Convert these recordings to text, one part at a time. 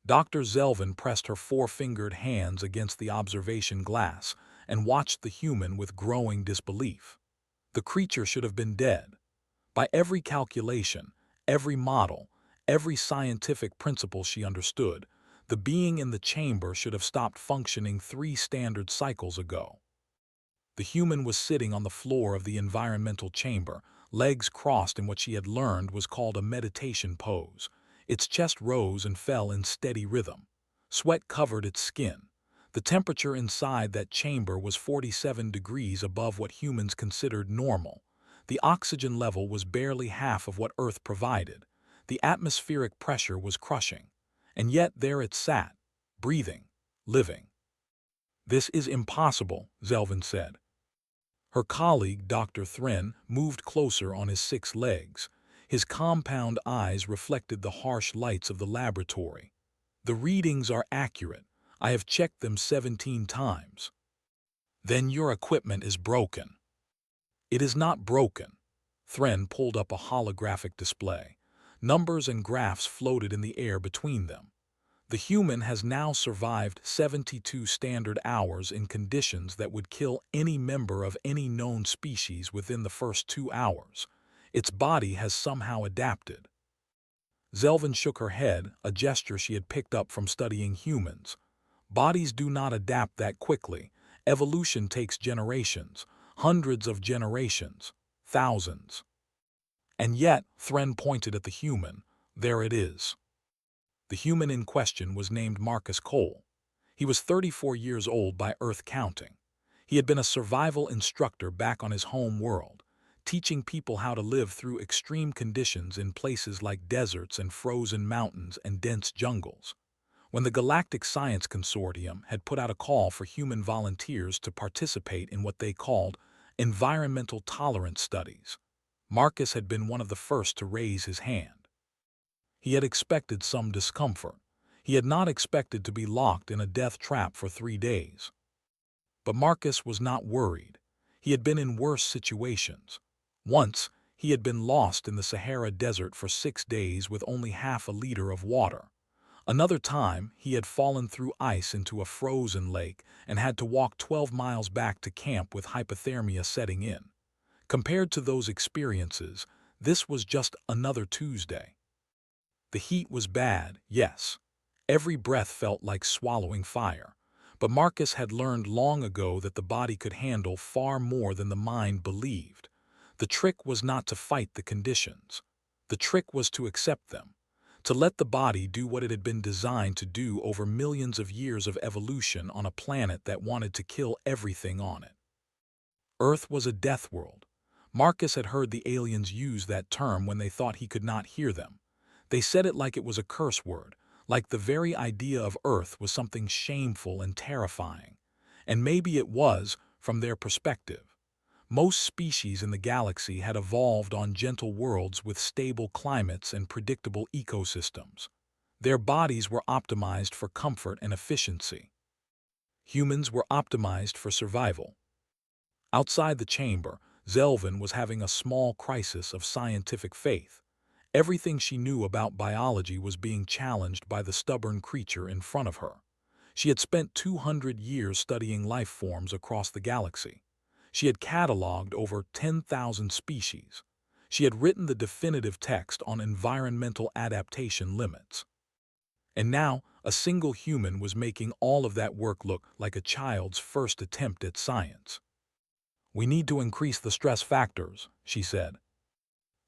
Dr. Zelvin pressed her four-fingered hands against the observation glass and watched the human with growing disbelief. The creature should have been dead. By every calculation, every model, every scientific principle she understood, the being in the chamber should have stopped functioning 3 standard cycles ago. The human was sitting on the floor of the environmental chamber, legs crossed in what she had learned was called a meditation pose. Its chest rose and fell in steady rhythm. Sweat covered its skin. The temperature inside that chamber was 47 degrees above what humans considered normal. The oxygen level was barely half of what Earth provided. The atmospheric pressure was crushing. And yet there it sat, breathing, living. "This is impossible," Zelvin said. Her colleague, Dr. Thren, moved closer on his 6 legs. His compound eyes reflected the harsh lights of the laboratory. "The readings are accurate. I have checked them 17 times. "Then your equipment is broken." "It is not broken." Thren pulled up a holographic display. Numbers and graphs floated in the air between them. "The human has now survived 72 standard hours in conditions that would kill any member of any known species within the first 2 hours. Its body has somehow adapted." Zelvin shook her head, a gesture she had picked up from studying humans. "Bodies do not adapt that quickly. Evolution takes generations, hundreds of generations, thousands." "And yet," Thren pointed at the human, "there it is." The human in question was named Marcus Cole. He was 34 years old by Earth counting. He had been a survival instructor back on his home world, teaching people how to live through extreme conditions in places like deserts and frozen mountains and dense jungles. When the Galactic Science Consortium had put out a call for human volunteers to participate in what they called environmental tolerance studies, Marcus had been one of the first to raise his hand. He had expected some discomfort. He had not expected to be locked in a death trap for 3 days. But Marcus was not worried. He had been in worse situations. Once, he had been lost in the Sahara Desert for 6 days with only half a liter of water. Another time, he had fallen through ice into a frozen lake and had to walk 12 miles back to camp with hypothermia setting in. Compared to those experiences, this was just another Tuesday. The heat was bad, yes. Every breath felt like swallowing fire. But Marcus had learned long ago that the body could handle far more than the mind believed. The trick was not to fight the conditions. The trick was to accept them, to let the body do what it had been designed to do over millions of years of evolution on a planet that wanted to kill everything on it. Earth was a death world. Marcus had heard the aliens use that term when they thought he could not hear them. They said it like it was a curse word, like the very idea of Earth was something shameful and terrifying. And maybe it was, from their perspective. Most species in the galaxy had evolved on gentle worlds with stable climates and predictable ecosystems. Their bodies were optimized for comfort and efficiency. Humans were optimized for survival. Outside the chamber, Zelvin was having a small crisis of scientific faith. Everything she knew about biology was being challenged by the stubborn creature in front of her. She had spent 200 years studying life forms across the galaxy. She had cataloged over 10,000 species. She had written the definitive text on environmental adaptation limits. And now, a single human was making all of that work look like a child's first attempt at science. "We need to increase the stress factors," she said.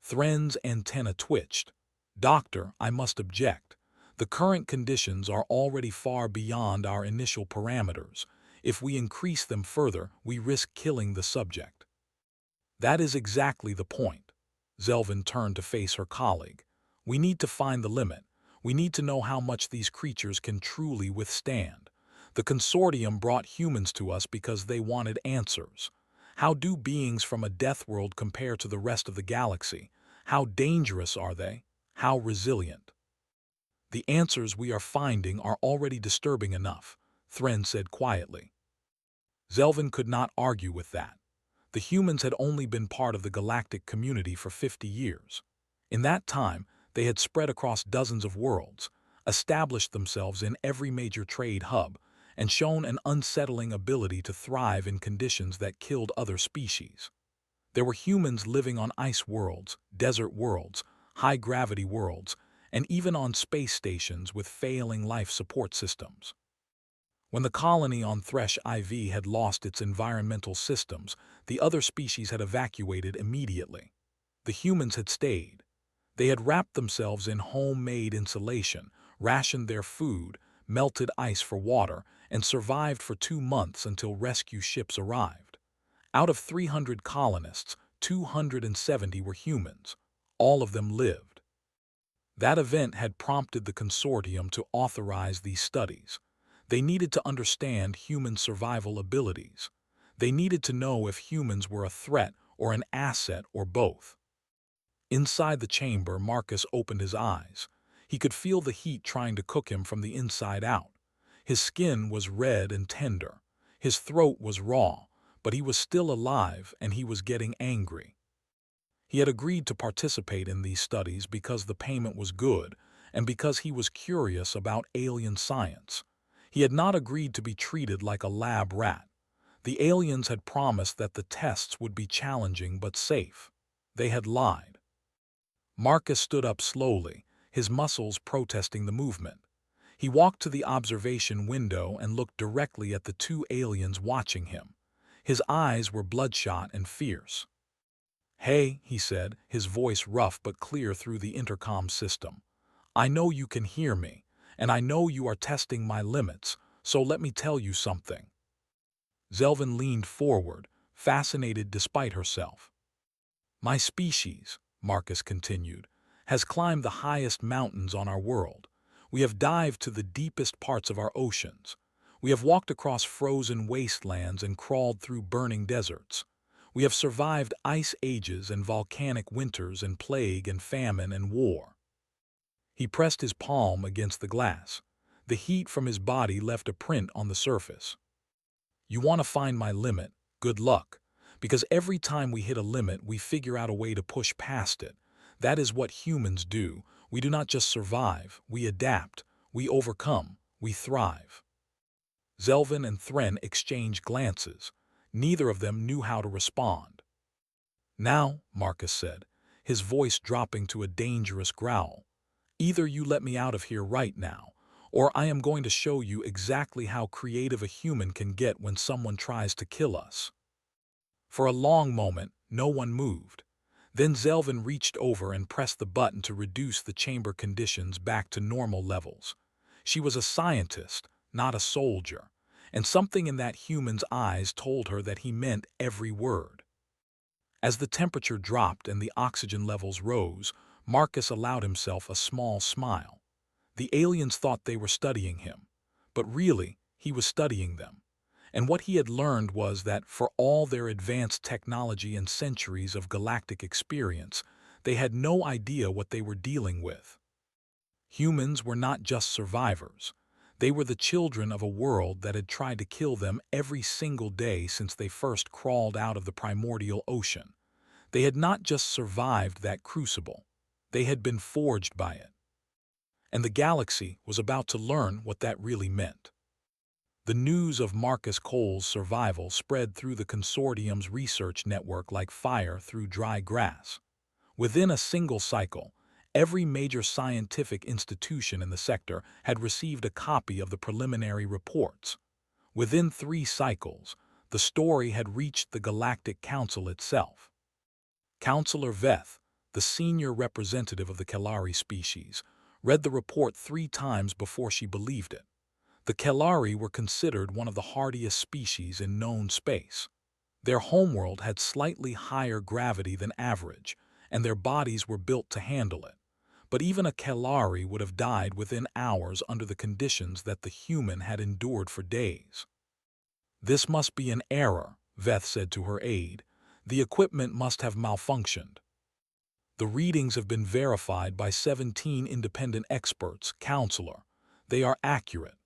Thren's antenna twitched. "Doctor, I must object. The current conditions are already far beyond our initial parameters. If we increase them further, we risk killing the subject." "That is exactly the point." Zelvin turned to face her colleague. "We need to find the limit. We need to know how much these creatures can truly withstand. The consortium brought humans to us because they wanted answers. How do beings from a death world compare to the rest of the galaxy? How dangerous are they? How resilient?" "The answers we are finding are already disturbing enough," Thren said quietly. Zelvin could not argue with that. The humans had only been part of the galactic community for 50 years. In that time, they had spread across dozens of worlds. established themselves in every major trade hub, and shown an unsettling ability to thrive in conditions that killed other species. There were humans living on ice worlds, desert worlds, high-gravity worlds, and even on space stations with failing life support systems. When the colony on Thresh IV had lost its environmental systems, the other species had evacuated immediately. The humans had stayed. They had wrapped themselves in homemade insulation, rationed their food, melted ice for water, and survived for 2 months until rescue ships arrived. Out of 300 colonists, 270 were humans. All of them lived. That event had prompted the consortium to authorize these studies. They needed to understand human survival abilities. They needed to know if humans were a threat or an asset or both. Inside the chamber, Marcus opened his eyes. He could feel the heat trying to cook him from the inside out. His skin was red and tender. His throat was raw, but he was still alive and he was getting angry. He had agreed to participate in these studies because the payment was good and because he was curious about alien science. He had not agreed to be treated like a lab rat. The aliens had promised that the tests would be challenging but safe. They had lied. Marcus stood up slowly, his muscles protesting the movement. He walked to the observation window and looked directly at the 2 aliens watching him. His eyes were bloodshot and fierce. "Hey," he said, his voice rough but clear through the intercom system. "I know you can hear me, and I know you are testing my limits, so let me tell you something." Zelvin leaned forward, fascinated despite herself. "My species," Marcus continued, "has climbed the highest mountains on our world. We have dived to the deepest parts of our oceans. We have walked across frozen wastelands and crawled through burning deserts. We have survived ice ages and volcanic winters and plague and famine and war." He pressed his palm against the glass. The heat from his body left a print on the surface. "You want to find my limit? Good luck. Because every time we hit a limit, we figure out a way to push past it. That is what humans do. We do not just survive, we adapt, we overcome, we thrive." Zelvin and Thren exchanged glances. Neither of them knew how to respond. "Now," Marcus said, his voice dropping to a dangerous growl, "either you let me out of here right now, or I am going to show you exactly how creative a human can get when someone tries to kill us." For a long moment, no one moved. Then Zelvin reached over and pressed the button to reduce the chamber conditions back to normal levels. She was a scientist, not a soldier, and something in that human's eyes told her that he meant every word. As the temperature dropped and the oxygen levels rose, Marcus allowed himself a small smile. The aliens thought they were studying him, but really, he was studying them. And what he had learned was that, for all their advanced technology and centuries of galactic experience, they had no idea what they were dealing with. Humans were not just survivors. They were the children of a world that had tried to kill them every single day since they first crawled out of the primordial ocean. They had not just survived that crucible. They had been forged by it. And the galaxy was about to learn what that really meant. The news of Marcus Cole's survival spread through the consortium's research network like fire through dry grass. Within a single cycle, every major scientific institution in the sector had received a copy of the preliminary reports. Within 3 cycles, the story had reached the Galactic Council itself. Counselor Veth, the senior representative of the Kelari species, read the report 3 times before she believed it. The Kelari were considered one of the hardiest species in known space. Their homeworld had slightly higher gravity than average, and their bodies were built to handle it. But even a Kelari would have died within hours under the conditions that the human had endured for days. "This must be an error," Veth said to her aide. "The equipment must have malfunctioned." "The readings have been verified by 17 independent experts, Counselor. They are accurate."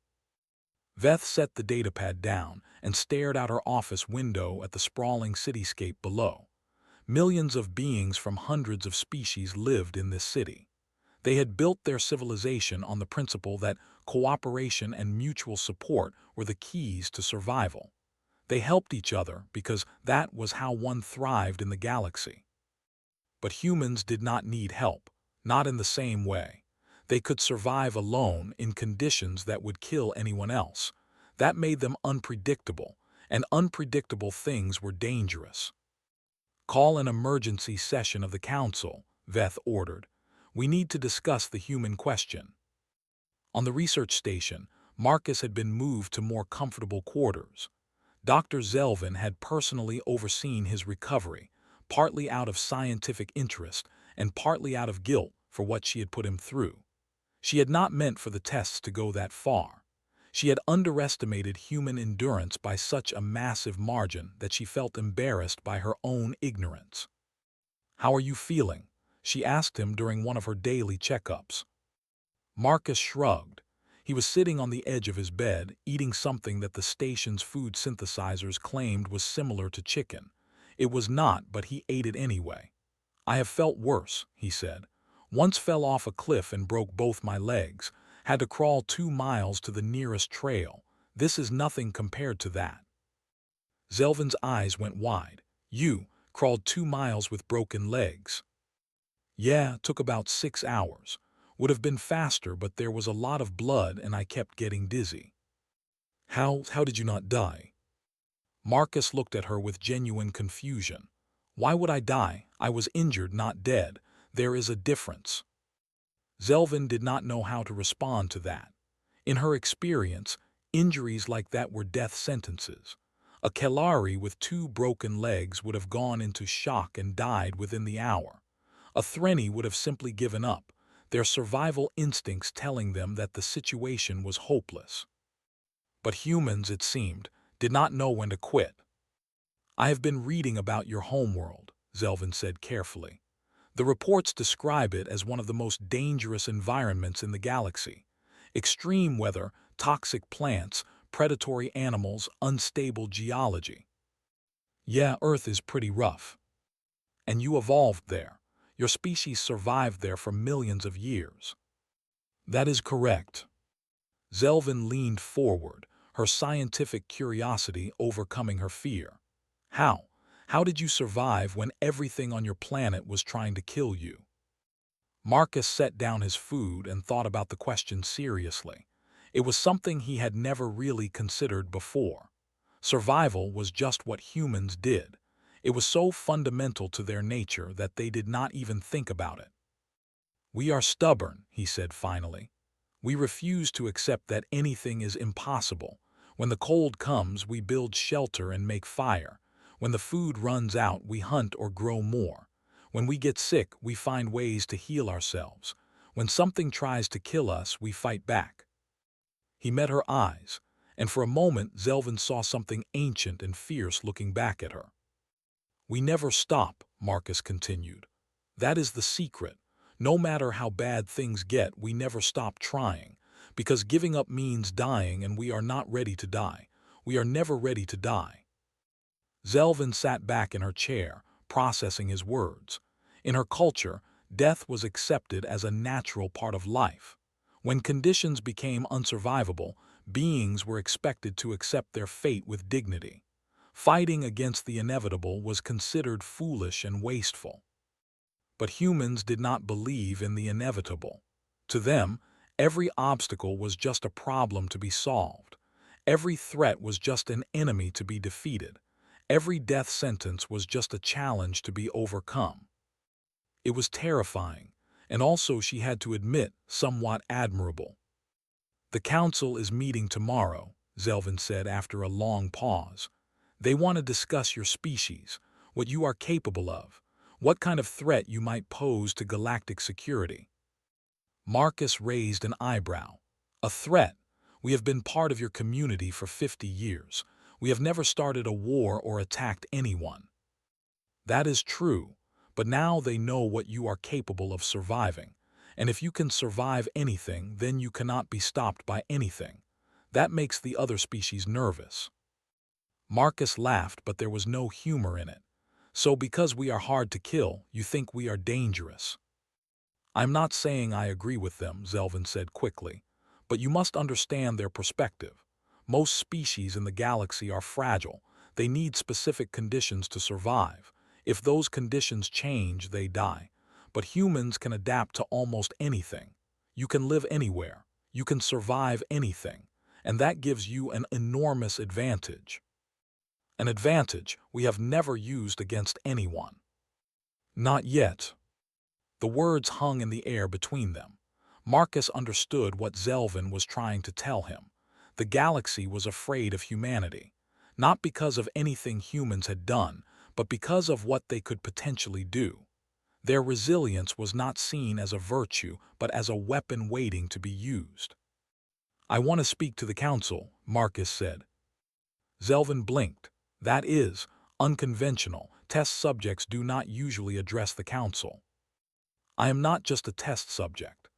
Veth set the datapad down and stared out her office window at the sprawling cityscape below. Millions of beings from hundreds of species lived in this city. They had built their civilization on the principle that cooperation and mutual support were the keys to survival. They helped each other because that was how one thrived in the galaxy. But humans did not need help, not in the same way. They could survive alone in conditions that would kill anyone else. That made them unpredictable, and unpredictable things were dangerous. "Call an emergency session of the Council," Veth ordered. "We need to discuss the human question." On the research station, Marcus had been moved to more comfortable quarters. Dr. Zelvin had personally overseen his recovery, partly out of scientific interest and partly out of guilt for what she had put him through. She had not meant for the tests to go that far. She had underestimated human endurance by such a massive margin that she felt embarrassed by her own ignorance. "How are you feeling?" she asked him during one of her daily checkups. Marcus shrugged. He was sitting on the edge of his bed, eating something that the station's food synthesizers claimed was similar to chicken. It was not, but he ate it anyway. "I have felt worse," he said. "Once fell off a cliff and broke both my legs. Had to crawl 2 miles to the nearest trail. This is nothing compared to that." Zelvin's eyes went wide. "You crawled 2 miles with broken legs?" "Yeah, took about 6 hours. Would have been faster, but there was a lot of blood and I kept getting dizzy." How did you not die?" Marcus looked at her with genuine confusion. "Why would I die? I was injured, not dead. There is a difference." Zelvin did not know how to respond to that. In her experience, injuries like that were death sentences. A Kelari with 2 broken legs would have gone into shock and died within the hour. A Threnny would have simply given up, their survival instincts telling them that the situation was hopeless. But humans, it seemed, did not know when to quit. "I have been reading about your homeworld," Zelvin said carefully. "The reports describe it as one of the most dangerous environments in the galaxy. Extreme weather, toxic plants, predatory animals, unstable geology. Yeah, Earth is pretty rough. And you evolved there. Your species survived there for millions of years." "That is correct." Zelvin leaned forward, her scientific curiosity overcoming her fear. "How? How did you survive when everything on your planet was trying to kill you?" Marcus set down his food and thought about the question seriously. It was something he had never really considered before. Survival was just what humans did. It was so fundamental to their nature that they did not even think about it. "We are stubborn," he said finally. "We refuse to accept that anything is impossible. When the cold comes, we build shelter and make fire. When the food runs out, we hunt or grow more. When we get sick, we find ways to heal ourselves. When something tries to kill us, we fight back." He met her eyes, and for a moment Zelvin saw something ancient and fierce looking back at her. "We never stop," Marcus continued. "That is the secret. No matter how bad things get, we never stop trying, because giving up means dying, and we are not ready to die. We are never ready to die." Zelvin sat back in her chair, processing his words. In her culture, death was accepted as a natural part of life. When conditions became unsurvivable, beings were expected to accept their fate with dignity. Fighting against the inevitable was considered foolish and wasteful. But humans did not believe in the inevitable. To them, every obstacle was just a problem to be solved. Every threat was just an enemy to be defeated. Every death sentence was just a challenge to be overcome. It was terrifying, and also, she had to admit, somewhat admirable. "The council is meeting tomorrow," Zelvin said after a long pause. "They want to discuss your species, what you are capable of, what kind of threat you might pose to galactic security." Marcus raised an eyebrow. "A threat? We have been part of your community for 50 years. We have never started a war or attacked anyone." "That is true, but now they know what you are capable of surviving. And if you can survive anything, then you cannot be stopped by anything. That makes the other species nervous." Marcus laughed, but there was no humor in it. "So because we are hard to kill, you think we are dangerous?" I'm not saying I agree with them, Zelvin said quickly, but you must understand their perspective. Most species in the galaxy are fragile. They need specific conditions to survive. If those conditions change, they die. But humans can adapt to almost anything. You can live anywhere. You can survive anything. And that gives you an enormous advantage. An advantage we have never used against anyone. Not yet. The words hung in the air between them. Marcus understood what Zelvin was trying to tell him. The galaxy was afraid of humanity, not because of anything humans had done, but because of what they could potentially do. Their resilience was not seen as a virtue, but as a weapon waiting to be used. I want to speak to the council, Marcus said. Zelvin blinked. That is unconventional. Test subjects do not usually address the council. I am not just a test subject.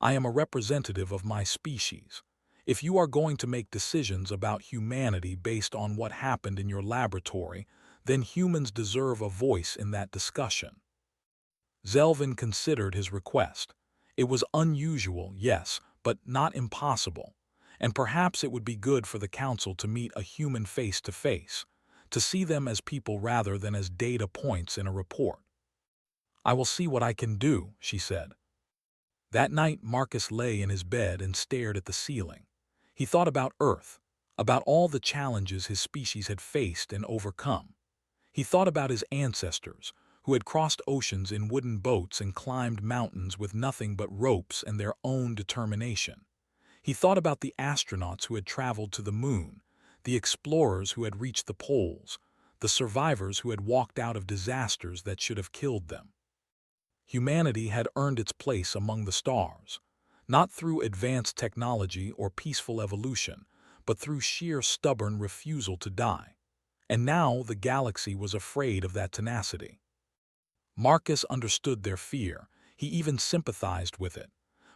I am a representative of my species. If you are going to make decisions about humanity based on what happened in your laboratory, then humans deserve a voice in that discussion. Zelvin considered his request. It was unusual, yes, but not impossible. And perhaps it would be good for the council to meet a human face to face, to see them as people rather than as data points in a report. I will see what I can do, she said. That night, Marcus lay in his bed and stared at the ceiling. He thought about Earth, about all the challenges his species had faced and overcome. He thought about his ancestors, who had crossed oceans in wooden boats and climbed mountains with nothing but ropes and their own determination. He thought about the astronauts who had traveled to the moon, the explorers who had reached the poles, the survivors who had walked out of disasters that should have killed them. Humanity had earned its place among the stars, not through advanced technology or peaceful evolution, but through sheer stubborn refusal to die. And now the galaxy was afraid of that tenacity. Marcus understood their fear. He even sympathized with it.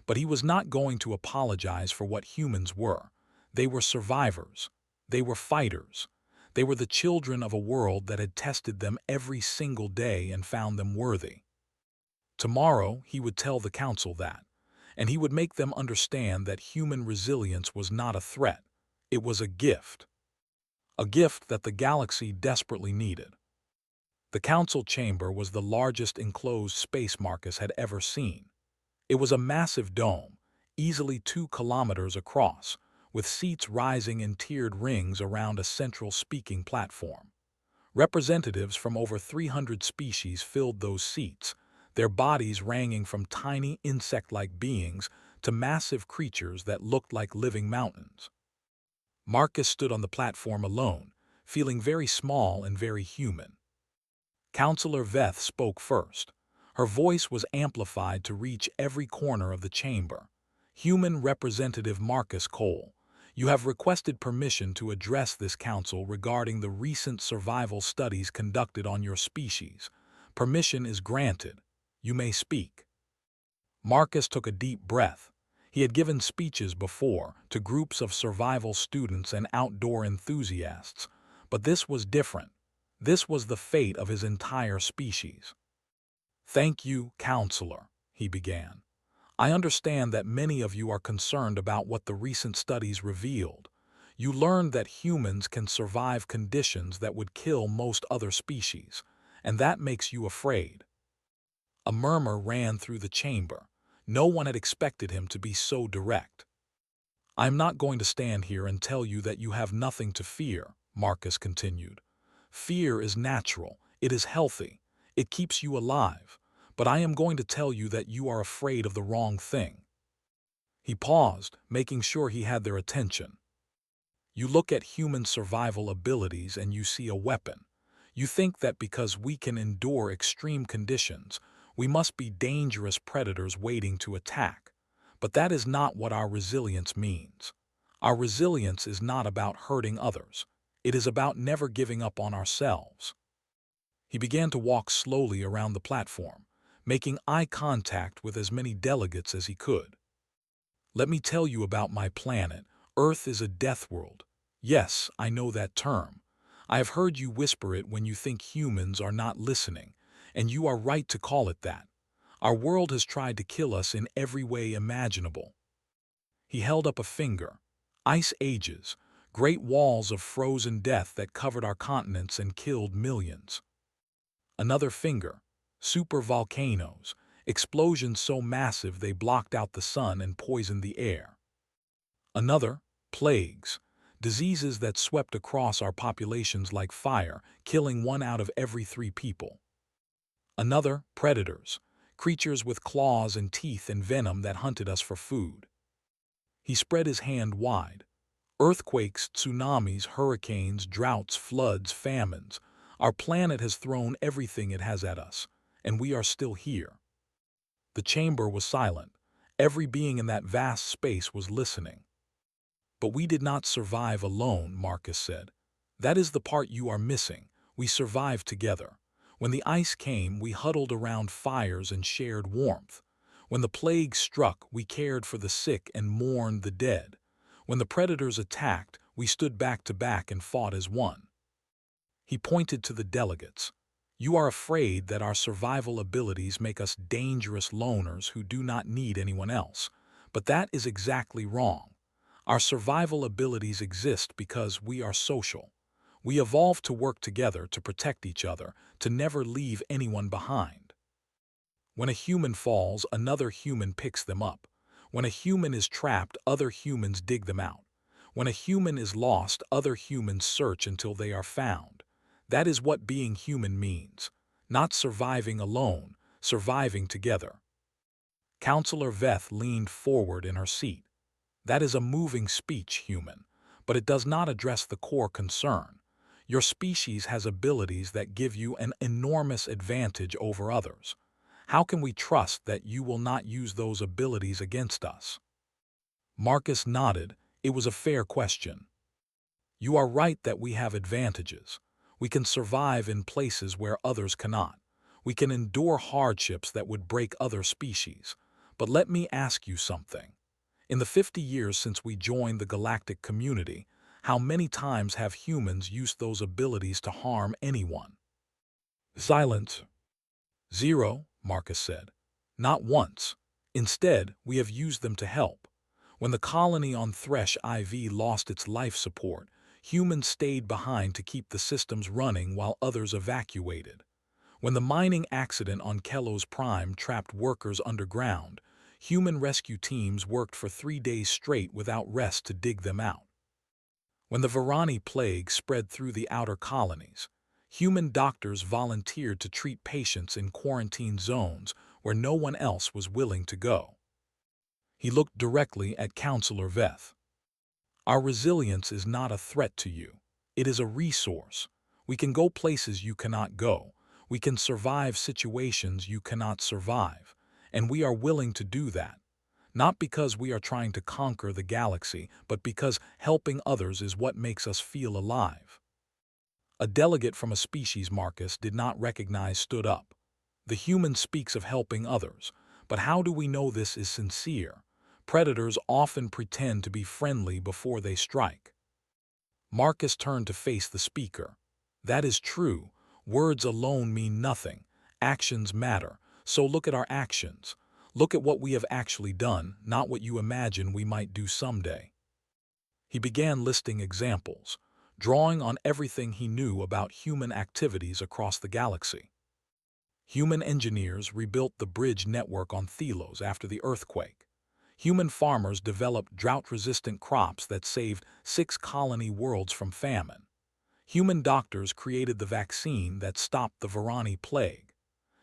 But he was not going to apologize for what humans were. They were survivors. They were fighters. They were the children of a world that had tested them every single day and found them worthy. Tomorrow, he would tell the council that, and he would make them understand that human resilience was not a threat. It was a gift. A gift that the galaxy desperately needed. The council chamber was the largest enclosed space Marcus had ever seen. It was a massive dome, easily 2 kilometers across, with seats rising in tiered rings around a central speaking platform. Representatives from over 300 species filled those seats, their bodies ranging from tiny insect-like beings to massive creatures that looked like living mountains. Marcus stood on the platform alone, feeling very small and very human. Counselor Veth spoke first. Her voice was amplified to reach every corner of the chamber. Human Representative Marcus Cole, you have requested permission to address this council regarding the recent survival studies conducted on your species. Permission is granted. You may speak. Marcus took a deep breath. He had given speeches before to groups of survival students and outdoor enthusiasts, but this was different. This was the fate of his entire species. Thank you, Counselor, he began. I understand that many of you are concerned about what the recent studies revealed. You learned that humans can survive conditions that would kill most other species, and that makes you afraid. A murmur ran through the chamber. No one had expected him to be so direct. I'm not going to stand here and tell you that you have nothing to fear, Marcus continued. Fear is natural. It is healthy. It keeps you alive. But I am going to tell you that you are afraid of the wrong thing. He paused, making sure he had their attention. You look at human survival abilities and you see a weapon. You think that because we can endure extreme conditions, we must be dangerous predators waiting to attack. But that is not what our resilience means. Our resilience is not about hurting others. It is about never giving up on ourselves. He began to walk slowly around the platform, making eye contact with as many delegates as he could. Let me tell you about my planet. Earth is a death world. Yes, I know that term. I have heard you whisper it when you think humans are not listening, and you are right to call it that. Our world has tried to kill us in every way imaginable. He held up a finger. Ice ages, great walls of frozen death that covered our continents and killed millions. Another finger. Super volcanoes, explosions so massive they blocked out the sun and poisoned the air. Another. Plagues, diseases that swept across our populations like fire, killing 1 out of every 3 people. Another. Predators, creatures with claws and teeth and venom that hunted us for food. He spread his hand wide. Earthquakes, tsunamis, hurricanes, droughts, floods, famines. Our planet has thrown everything it has at us, and we are still here. The chamber was silent. Every being in that vast space was listening. But we did not survive alone, Marcus said. That is the part you are missing. We survived together. When the ice came, we huddled around fires and shared warmth. When the plague struck, we cared for the sick and mourned the dead. When the predators attacked, we stood back to back and fought as one. He pointed to the delegates. You are afraid that our survival abilities make us dangerous loners who do not need anyone else. But that is exactly wrong. Our survival abilities exist because we are social. We evolved to work together to protect each other, to never leave anyone behind. When a human falls, another human picks them up. When a human is trapped, other humans dig them out. When a human is lost, other humans search until they are found. That is what being human means. Not surviving alone, surviving together. Counselor Veth leaned forward in her seat. That is a moving speech, human, but it does not address the core concern. Your species has abilities that give you an enormous advantage over others. How can we trust that you will not use those abilities against us? Marcus nodded. It was a fair question. You are right that we have advantages. We can survive in places where others cannot. We can endure hardships that would break other species. But let me ask you something. In the 50 years since we joined the galactic community, how many times have humans used those abilities to harm anyone? Silence. 0, Marcus said. Not once. Instead, we have used them to help. When the colony on Thresh IV lost its life support, humans stayed behind to keep the systems running while others evacuated. When the mining accident on Kelos Prime trapped workers underground, human rescue teams worked for 3 days straight without rest to dig them out. When the Varani plague spread through the outer colonies, human doctors volunteered to treat patients in quarantine zones where no one else was willing to go. He looked directly at Counselor Veth. Our resilience is not a threat to you. It is a resource. We can go places you cannot go. We can survive situations you cannot survive. And we are willing to do that. Not because we are trying to conquer the galaxy, but because helping others is what makes us feel alive. A delegate from a species Marcus did not recognize stood up. The human speaks of helping others, but how do we know this is sincere? Predators often pretend to be friendly before they strike. Marcus turned to face the speaker. That is true. Words alone mean nothing. Actions matter. So look at our actions. Look at what we have actually done, not what you imagine we might do someday. He began listing examples, drawing on everything he knew about human activities across the galaxy. Human engineers rebuilt the bridge network on Thelos after the earthquake. Human farmers developed drought-resistant crops that saved 6 colony worlds from famine. Human doctors created the vaccine that stopped the Varani plague.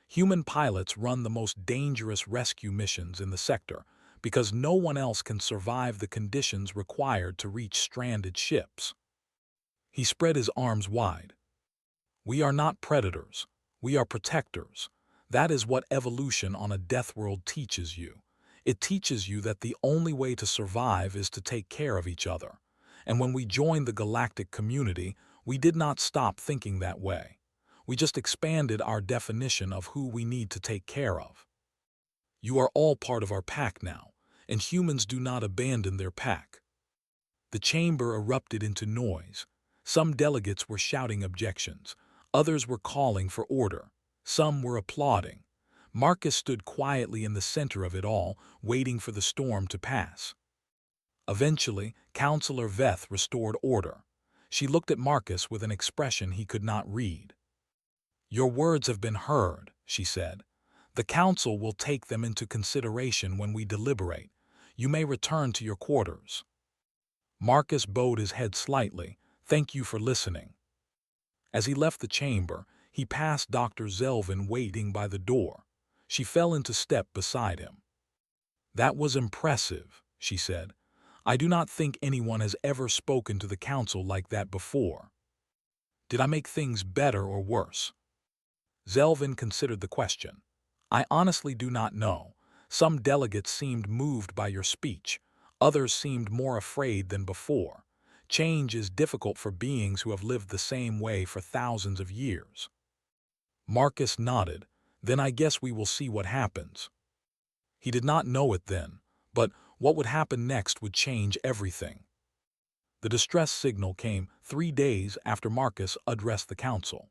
Human pilots run the most dangerous rescue missions in the sector because no one else can survive the conditions required to reach stranded ships. He spread his arms wide. We are not predators. We are protectors. That is what evolution on a Deathworld teaches you. It teaches you that the only way to survive is to take care of each other. And when we joined the galactic community, we did not stop thinking that way. We just expanded our definition of who we need to take care of. You are all part of our pack now, and humans do not abandon their pack. The chamber erupted into noise. Some delegates were shouting objections. Others were calling for order. Some were applauding. Marcus stood quietly in the center of it all, waiting for the storm to pass. Eventually, Counselor Veth restored order. She looked at Marcus with an expression he could not read. "Your words have been heard," she said. "The Council will take them into consideration when we deliberate. You may return to your quarters." Marcus bowed his head slightly. "Thank you for listening." As he left the chamber, he passed Dr. Zelvin waiting by the door. She fell into step beside him. "That was impressive," she said. "I do not think anyone has ever spoken to the Council like that before. Did I make things better or worse?" Zelvin considered the question. "I honestly do not know. Some delegates seemed moved by your speech. Others seemed more afraid than before. Change is difficult for beings who have lived the same way for thousands of years." Marcus nodded. "Then I guess we will see what happens." He did not know it then, but what would happen next would change everything. The distress signal came 3 days after Marcus addressed the Council.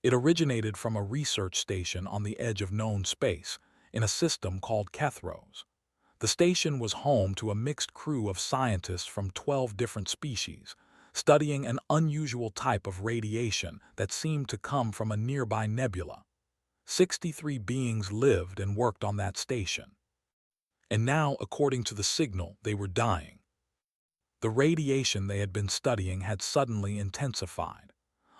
It originated from a research station on the edge of known space, in a system called Kethros. The station was home to a mixed crew of scientists from 12 different species, studying an unusual type of radiation that seemed to come from a nearby nebula. 63 beings lived and worked on that station. And now, according to the signal, they were dying. The radiation they had been studying had suddenly intensified.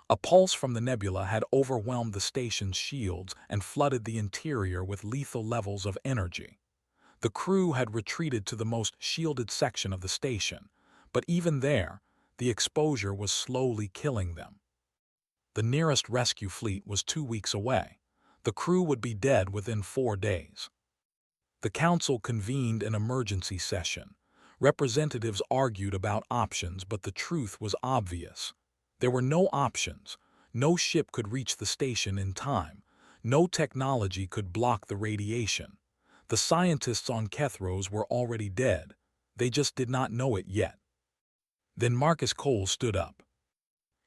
A pulse from the nebula had overwhelmed the station's shields and flooded the interior with lethal levels of energy. The crew had retreated to the most shielded section of the station, but even there, the exposure was slowly killing them. The nearest rescue fleet was 2 weeks away. The crew would be dead within 4 days. The Council convened an emergency session. Representatives argued about options, but the truth was obvious. There were no options. No ship could reach the station in time. No technology could block the radiation. The scientists on Kethros were already dead. They just did not know it yet. Then Marcus Cole stood up.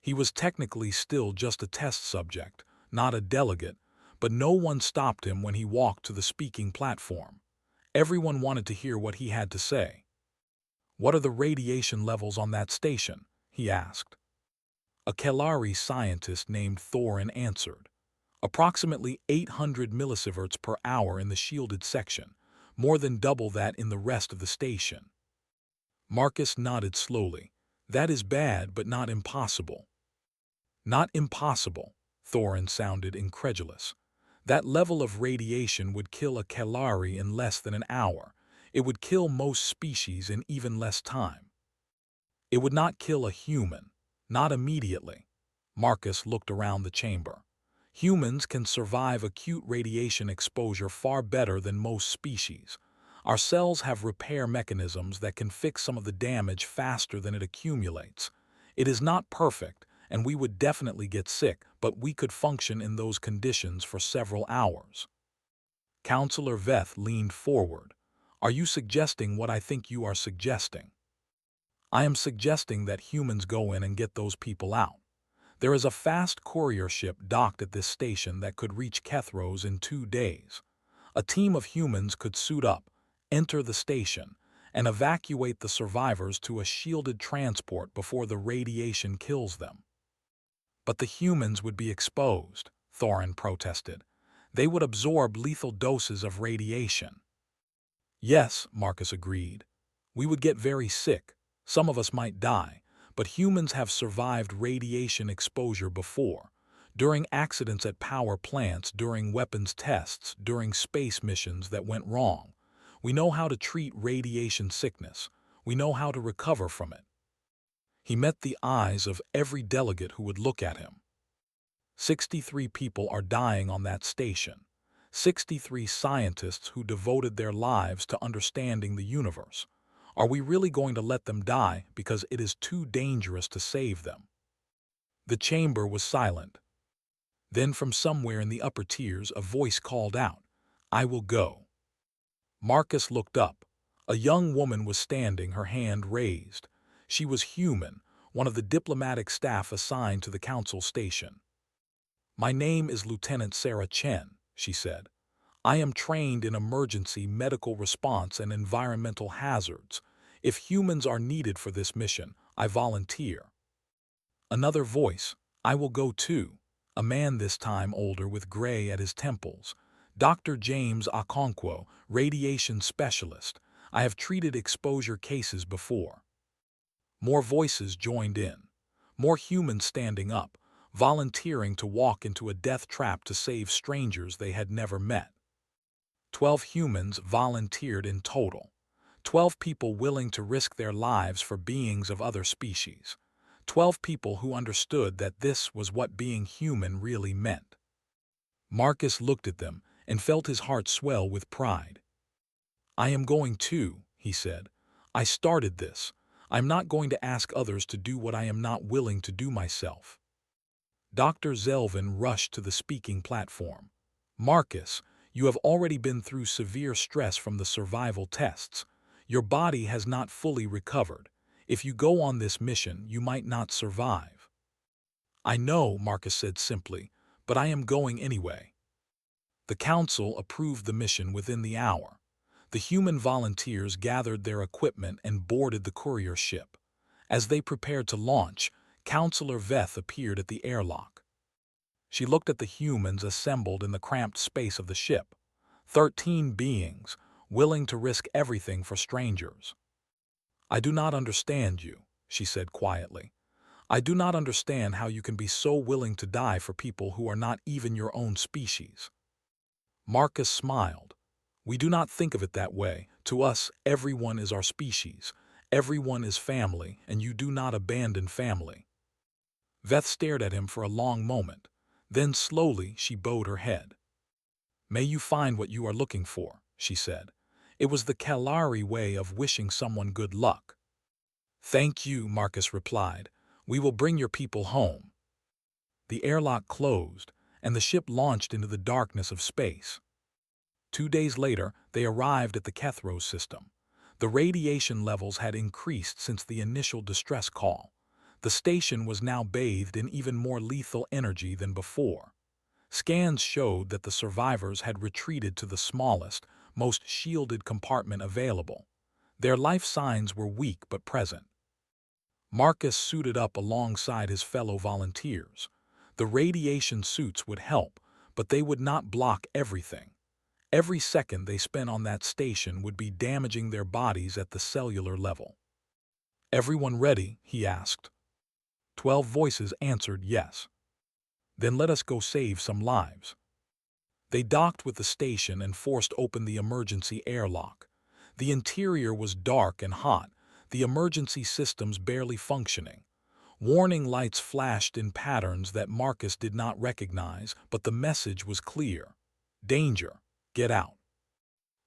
He was technically still just a test subject, not a delegate, but no one stopped him when he walked to the speaking platform. Everyone wanted to hear what he had to say. "What are the radiation levels on that station?" he asked. A Kelari scientist named Thorin answered. "Approximately 800 millisieverts per hour in the shielded section, more than double that in the rest of the station." Marcus nodded slowly. "That is bad, but not impossible." "Not impossible," Thorin sounded incredulous. "That level of radiation would kill a Kelari in less than an hour. It would kill most species in even less time." "It would not kill a human. Not immediately." Marcus looked around the chamber. "Humans can survive acute radiation exposure far better than most species. Our cells have repair mechanisms that can fix some of the damage faster than it accumulates. It is not perfect, and we would definitely get sick, but we could function in those conditions for several hours." Counselor Veth leaned forward. "Are you suggesting what I think you are suggesting?" "I am suggesting that humans go in and get those people out. There is a fast courier ship docked at this station that could reach Kethros in 2 days. A team of humans could suit up, enter the station, and evacuate the survivors to a shielded transport before the radiation kills them." "But the humans would be exposed," Thorin protested. "They would absorb lethal doses of radiation." "Yes," Marcus agreed. "We would get very sick. Some of us might die, but humans have survived radiation exposure before. During accidents at power plants, during weapons tests, during space missions that went wrong. We know how to treat radiation sickness. We know how to recover from it." He met the eyes of every delegate who would look at him. 63 people are dying on that station. 63 scientists who devoted their lives to understanding the universe. Are we really going to let them die because it is too dangerous to save them? The chamber was silent. Then from somewhere in the upper tiers a voice called out, "I will go." Marcus looked up. A young woman was standing, her hand raised. She was human, one of the diplomatic staff assigned to the council station. "My name is Lieutenant Sarah Chen," she said. I am trained in emergency medical response and environmental hazards. If humans are needed for this mission, I volunteer." Another voice, "I will go too." A man this time older with gray at his temples. "Dr. James Okonkwo, radiation specialist. I have treated exposure cases before." More voices joined in. More humans standing up, volunteering to walk into a death trap to save strangers they had never met. 12 humans volunteered in total. 12 people willing to risk their lives for beings of other species. 12 people who understood that this was what being human really meant. Marcus looked at them and felt his heart swell with pride. "I am going too," he said. "I started this. I'm not going to ask others to do what I am not willing to do myself." Dr. Zelvin rushed to the speaking platform. "Marcus, you have already been through severe stress from the survival tests. Your body has not fully recovered. If you go on this mission, you might not survive." "I know," Marcus said simply, "but I am going anyway." The council approved the mission within the hour. The human volunteers gathered their equipment and boarded the courier ship. As they prepared to launch, Counselor Veth appeared at the airlock. She looked at the humans assembled in the cramped space of the ship. 13 beings, willing to risk everything for strangers. "I do not understand you," she said quietly. "I do not understand how you can be so willing to die for people who are not even your own species." Marcus smiled. "We do not think of it that way. To us, everyone is our species. Everyone is family, and you do not abandon family." Veth stared at him for a long moment. Then slowly she bowed her head. "May you find what you are looking for," she said. It was the Kalari way of wishing someone good luck. "Thank you," Marcus replied. "We will bring your people home." The airlock closed, and the ship launched into the darkness of space. 2 days later, they arrived at the Kethros system. The radiation levels had increased since the initial distress call. The station was now bathed in even more lethal energy than before. Scans showed that the survivors had retreated to the smallest, most shielded compartment available. Their life signs were weak but present. Marcus suited up alongside his fellow volunteers. The radiation suits would help, but they would not block everything. Every second they spent on that station would be damaging their bodies at the cellular level. "Everyone ready?" he asked. 12 voices answered yes. "Then let us go save some lives." They docked with the station and forced open the emergency airlock. The interior was dark and hot, the emergency systems barely functioning. Warning lights flashed in patterns that Marcus did not recognize, but the message was clear. "Danger, get out."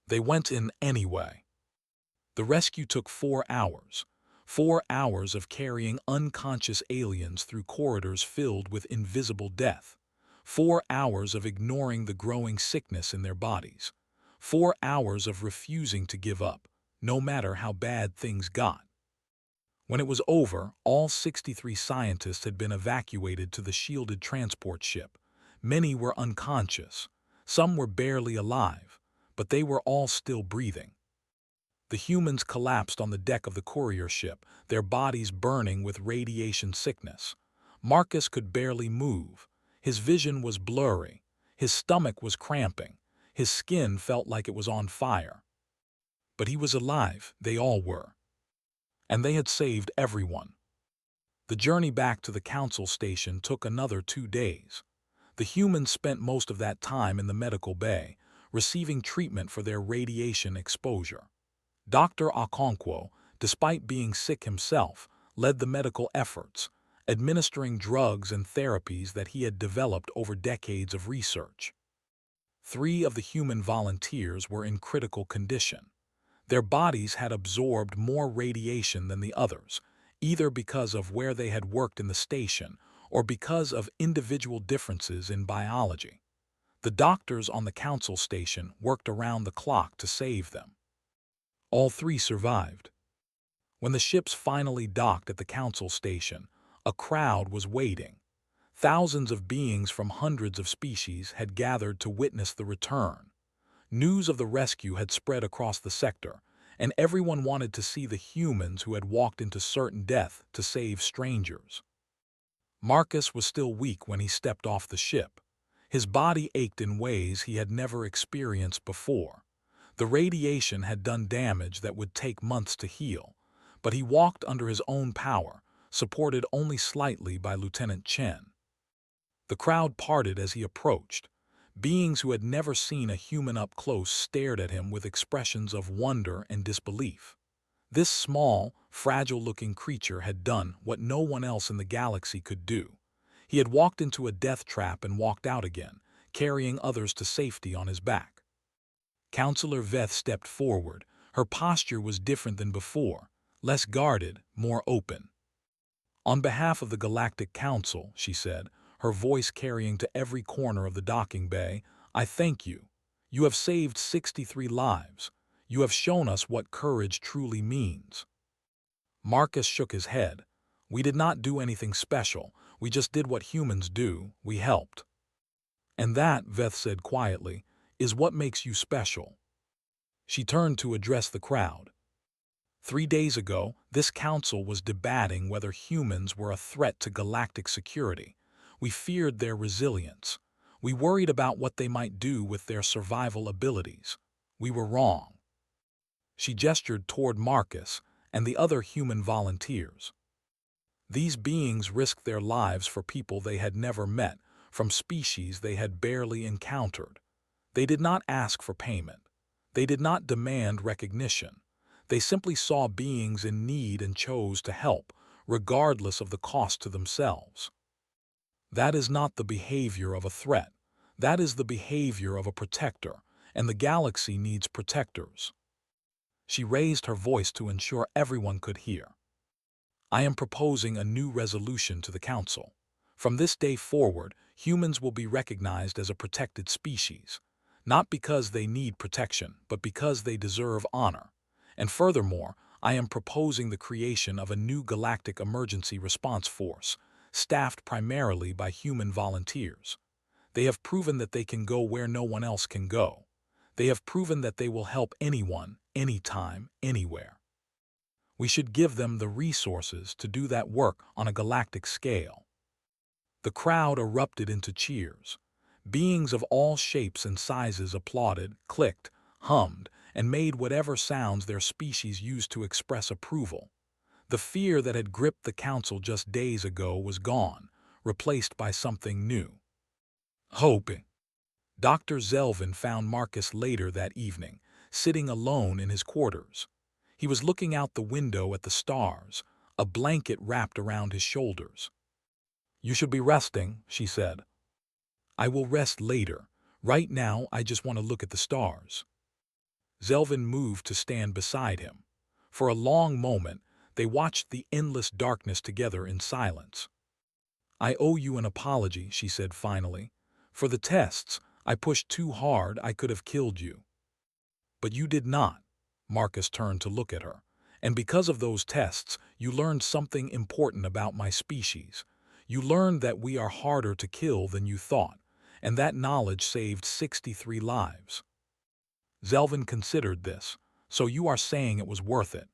They went in anyway. The rescue took 4 hours. 4 hours of carrying unconscious aliens through corridors filled with invisible death. 4 hours of ignoring the growing sickness in their bodies. 4 hours of refusing to give up, no matter how bad things got. When it was over, all 63 scientists had been evacuated to the shielded transport ship. Many were unconscious. Some were barely alive, but they were all still breathing. The humans collapsed on the deck of the courier ship, their bodies burning with radiation sickness. Marcus could barely move. His vision was blurry. His stomach was cramping. His skin felt like it was on fire. But he was alive, they all were. And they had saved everyone. The journey back to the council station took another 2 days. The humans spent most of that time in the medical bay, receiving treatment for their radiation exposure. Dr. Okonkwo, despite being sick himself, led the medical efforts, administering drugs and therapies that he had developed over decades of research. 3 of the human volunteers were in critical condition. Their bodies had absorbed more radiation than the others, either because of where they had worked in the station or because of individual differences in biology. The doctors on the council station worked around the clock to save them. All 3 survived. When the ships finally docked at the council station, a crowd was waiting. Thousands of beings from hundreds of species had gathered to witness the return. News of the rescue had spread across the sector, and everyone wanted to see the humans who had walked into certain death to save strangers. Marcus was still weak when he stepped off the ship. His body ached in ways he had never experienced before. The radiation had done damage that would take months to heal, but he walked under his own power, supported only slightly by Lieutenant Chen. The crowd parted as he approached. Beings who had never seen a human up close stared at him with expressions of wonder and disbelief. This small, fragile-looking creature had done what no one else in the galaxy could do. He had walked into a death trap and walked out again, carrying others to safety on his back. Counselor Veth stepped forward. Her posture was different than before, less guarded, more open. "On behalf of the Galactic Council," she said, her voice carrying to every corner of the docking bay, "I thank you. You have saved 63 lives. You have shown us what courage truly means." Marcus shook his head. "We did not do anything special. We just did what humans do. We helped." "And that," Veth said quietly, "is what makes you special." She turned to address the crowd. 3 days ago, this council was debating whether humans were a threat to galactic security. We feared their resilience. We worried about what they might do with their survival abilities. We were wrong. She gestured toward Marcus and the other human volunteers. These beings risked their lives for people they had never met, from species they had barely encountered. They did not ask for payment. They did not demand recognition. They simply saw beings in need and chose to help, regardless of the cost to themselves. That is not the behavior of a threat. That is the behavior of a protector, and the galaxy needs protectors. She raised her voice to ensure everyone could hear. "I am proposing a new resolution to the Council. From this day forward, humans will be recognized as a protected species, not because they need protection, but because they deserve honor. And furthermore, I am proposing the creation of a new galactic emergency response force, staffed primarily by human volunteers. They have proven that they can go where no one else can go. They have proven that they will help anyone, anytime, anywhere. We should give them the resources to do that work on a galactic scale." The crowd erupted into cheers. Beings of all shapes and sizes applauded, clicked, hummed, and made whatever sounds their species used to express approval. The fear that had gripped the council just days ago was gone, replaced by something new. Hope. Dr. Zelvin found Marcus later that evening, sitting alone in his quarters. He was looking out the window at the stars, a blanket wrapped around his shoulders. "You should be resting," she said. "I will rest later. Right now, I just want to look at the stars." Zelvin moved to stand beside him. For a long moment, they watched the endless darkness together in silence. "I owe you an apology," she said finally. "For the tests, I pushed too hard. I could have killed you." "But you did not." Marcus turned to look at her. "And because of those tests, you learned something important about my species. You learned that we are harder to kill than you thought, and that knowledge saved 63 lives." Zelvin considered this. "So you are saying it was worth it?"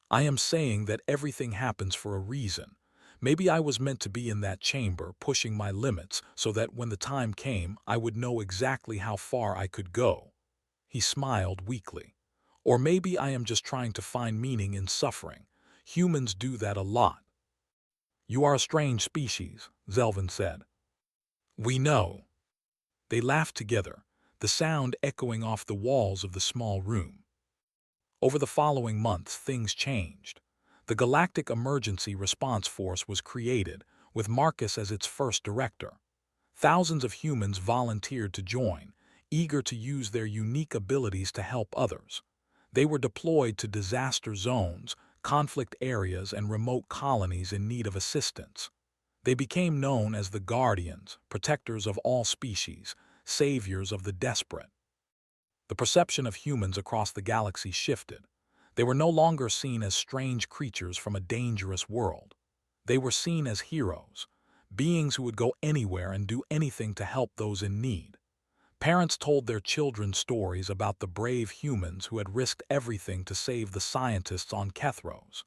"I am saying that everything happens for a reason. Maybe I was meant to be in that chamber, pushing my limits, so that when the time came, I would know exactly how far I could go." He smiled weakly. "Or maybe I am just trying to find meaning in suffering. Humans do that a lot." "You are a strange species," Zelvin said. "We know." They laughed together, the sound echoing off the walls of the small room. Over the following months, things changed. The Galactic Emergency Response Force was created, with Marcus as its first director. Thousands of humans volunteered to join, eager to use their unique abilities to help others. They were deployed to disaster zones, conflict areas, and remote colonies in need of assistance. They became known as the Guardians, protectors of all species, saviors of the desperate. The perception of humans across the galaxy shifted. They were no longer seen as strange creatures from a dangerous world. They were seen as heroes, beings who would go anywhere and do anything to help those in need. Parents told their children stories about the brave humans who had risked everything to save the scientists on Kethros.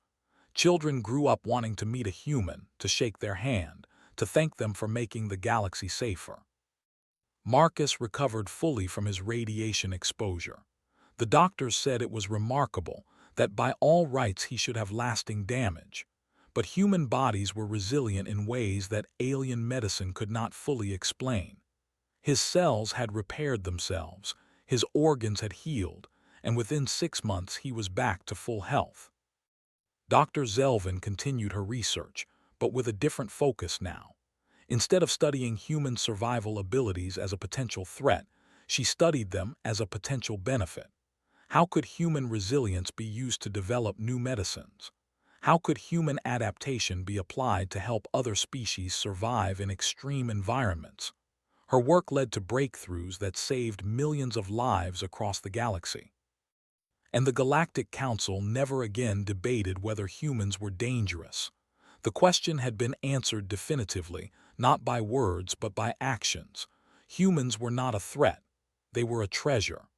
Children grew up wanting to meet a human, to shake their hand, to thank them for making the galaxy safer. Marcus recovered fully from his radiation exposure. The doctors said it was remarkable, that by all rights he should have lasting damage. But human bodies were resilient in ways that alien medicine could not fully explain. His cells had repaired themselves, his organs had healed, and within 6 months he was back to full health. Dr. Zelvin continued her research, but with a different focus now. Instead of studying human survival abilities as a potential threat, she studied them as a potential benefit. How could human resilience be used to develop new medicines? How could human adaptation be applied to help other species survive in extreme environments? Her work led to breakthroughs that saved millions of lives across the galaxy. And the Galactic Council never again debated whether humans were dangerous. The question had been answered definitively, not by words but by actions. Humans were not a threat. They were a treasure.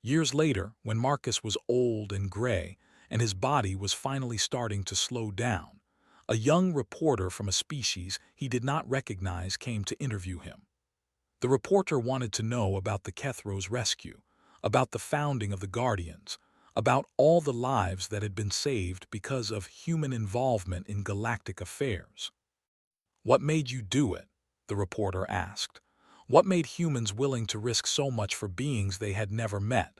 Years later, when Marcus was old and gray, and his body was finally starting to slow down, a young reporter from a species he did not recognize came to interview him. The reporter wanted to know about the Kethros rescue, about the founding of the Guardians, about all the lives that had been saved because of human involvement in galactic affairs. "What made you do it?" the reporter asked. "What made humans willing to risk so much for beings they had never met?"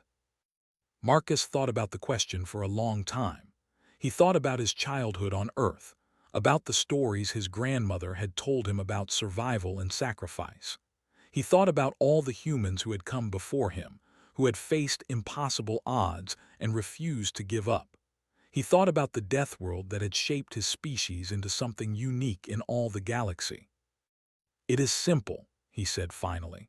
Marcus thought about the question for a long time. He thought about his childhood on Earth, about the stories his grandmother had told him about survival and sacrifice. He thought about all the humans who had come before him, who had faced impossible odds and refused to give up. He thought about the Deathworld that had shaped his species into something unique in all the galaxy. "It is simple," he said finally.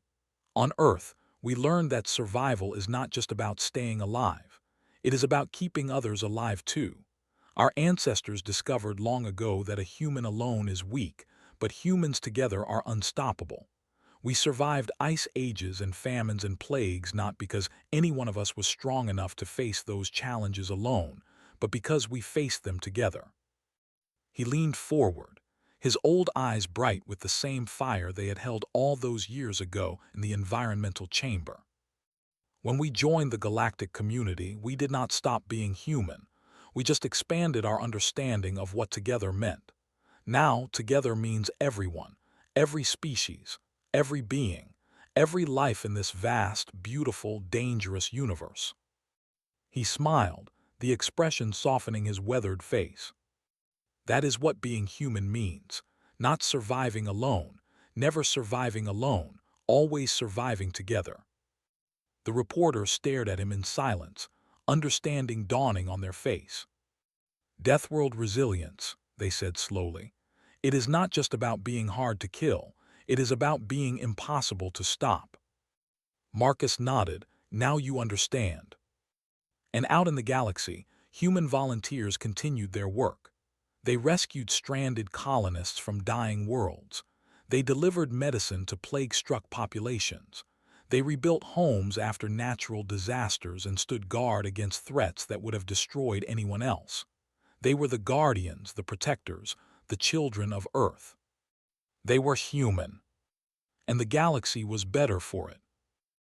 "On Earth, we learned that survival is not just about staying alive. It is about keeping others alive too. Our ancestors discovered long ago that a human alone is weak, but humans together are unstoppable. We survived ice ages and famines and plagues not because any one of us was strong enough to face those challenges alone, but because we faced them together." He leaned forward, his old eyes bright with the same fire they had held all those years ago in the environmental chamber. "When we joined the galactic community, we did not stop being human. We just expanded our understanding of what together meant. Now, together means everyone, every species, every being, every life in this vast, beautiful, dangerous universe." He smiled, the expression softening his weathered face. "That is what being human means. Not surviving alone, never surviving alone, always surviving together." The reporter stared at him in silence, understanding dawning on their face. "Deathworld resilience," they said slowly. "It is not just about being hard to kill. It is about being impossible to stop." Marcus nodded. "Now you understand." And out in the galaxy, human volunteers continued their work. They rescued stranded colonists from dying worlds. They delivered medicine to plague-struck populations. They rebuilt homes after natural disasters and stood guard against threats that would have destroyed anyone else. They were the guardians, the protectors, the children of Earth. They were human. And the galaxy was better for it.